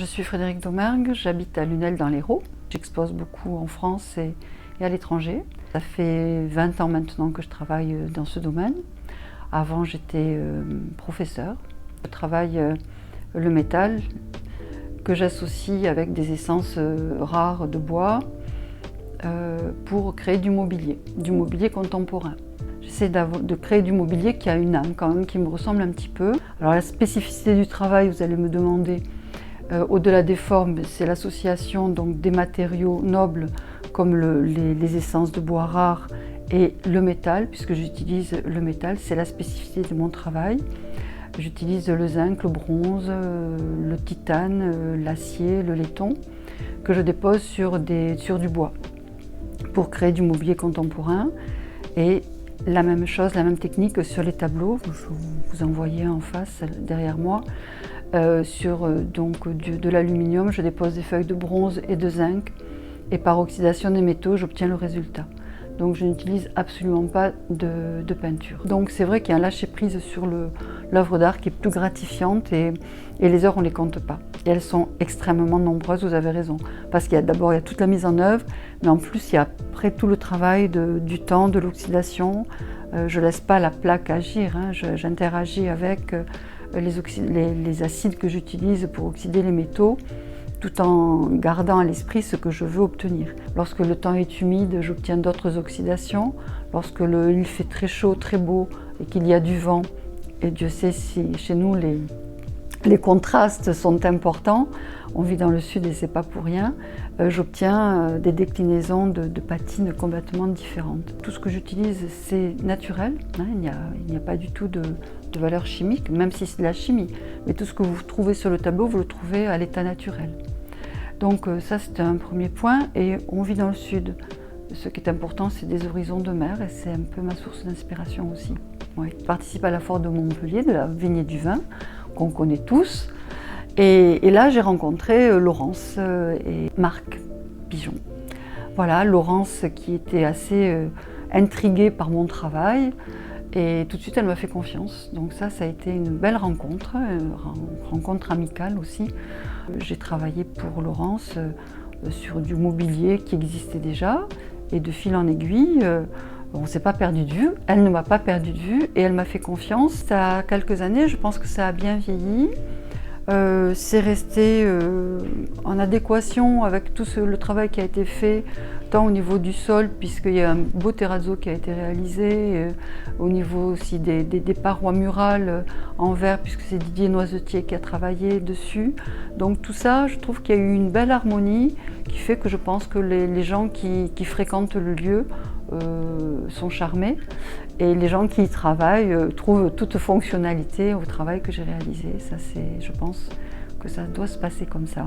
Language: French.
suis Frédérique Domergue, j'habite à Lunel dans l'Hérault. J'expose beaucoup en France et à l'étranger. Ça fait 20 ans maintenant que je travaille dans ce domaine. Avant, j'étais professeure. Je travaille le métal que j'associe avec des essences rares de bois pour créer du mobilier contemporain. J'essaie de créer du mobilier qui a une âme quand même, qui me ressemble un petit peu. Alors la spécificité du travail, vous allez me demander, au-delà des formes, c'est l'association donc des matériaux nobles comme les essences de bois rares et le métal, puisque j'utilise le métal, c'est la spécificité de mon travail. J'utilise le zinc, le bronze, le titane, l'acier, le laiton, que je dépose sur du bois pour créer du mobilier contemporain. Et la même chose, la même technique sur les tableaux, vous en voyez en face derrière moi. Sur de l'aluminium, je dépose des feuilles de bronze et de zinc et par oxydation des métaux, j'obtiens le résultat. Donc je n'utilise absolument pas de peinture. Donc c'est vrai qu'il y a un lâcher-prise sur l'œuvre d'art qui est plus gratifiante et les heures on ne les compte pas. Et elles sont extrêmement nombreuses, vous avez raison. Parce qu'il y a d'abord toute la mise en œuvre, mais en plus il y a après tout le travail du temps, de l'oxydation. Je ne laisse pas la plaque agir, hein. J'interagis avec les acides que j'utilise pour oxyder les métaux, tout en gardant à l'esprit ce que je veux obtenir. Lorsque le temps est humide, j'obtiens d'autres oxydations. Lorsque il fait très chaud, très beau et qu'il y a du vent, et Dieu sait si chez nous les contrastes sont importants, on vit dans le sud et c'est pas pour rien, j'obtiens des déclinaisons de patines complètement différentes. Tout ce que j'utilise c'est naturel, hein, il n'y a pas du tout de valeur chimique, même si c'est de la chimie, mais tout ce que vous trouvez sur le tableau, vous le trouvez à l'état naturel. Donc ça c'est un premier point, et on vit dans le sud. Ce qui est important, c'est des horizons de mer, et c'est un peu ma source d'inspiration aussi. Oui. Je participe à la foire de Montpellier, de la vigne et du vin, qu'on connaît tous. Et là, j'ai rencontré Laurence et Marc Pigeon. Voilà, Laurence qui était assez intriguée par mon travail, et tout de suite, elle m'a fait confiance. Donc ça a été une belle rencontre, une rencontre amicale aussi. J'ai travaillé pour Laurence sur du mobilier qui existait déjà, et de fil en aiguille, on ne s'est pas perdu de vue, elle ne m'a pas perdu de vue et elle m'a fait confiance. Ça a quelques années, je pense que ça a bien vieilli. C'est resté en adéquation avec tout le travail qui a été fait, tant au niveau du sol, puisqu'il y a un beau terrazzo qui a été réalisé, au niveau aussi des parois murales en verre, puisque c'est Didier Noisetier qui a travaillé dessus. Donc tout ça, je trouve qu'il y a eu une belle harmonie qui fait que je pense que les gens qui fréquentent le lieu sont charmés, et les gens qui y travaillent trouvent toute fonctionnalité au travail que j'ai réalisé. Ça, je pense que ça doit se passer comme ça.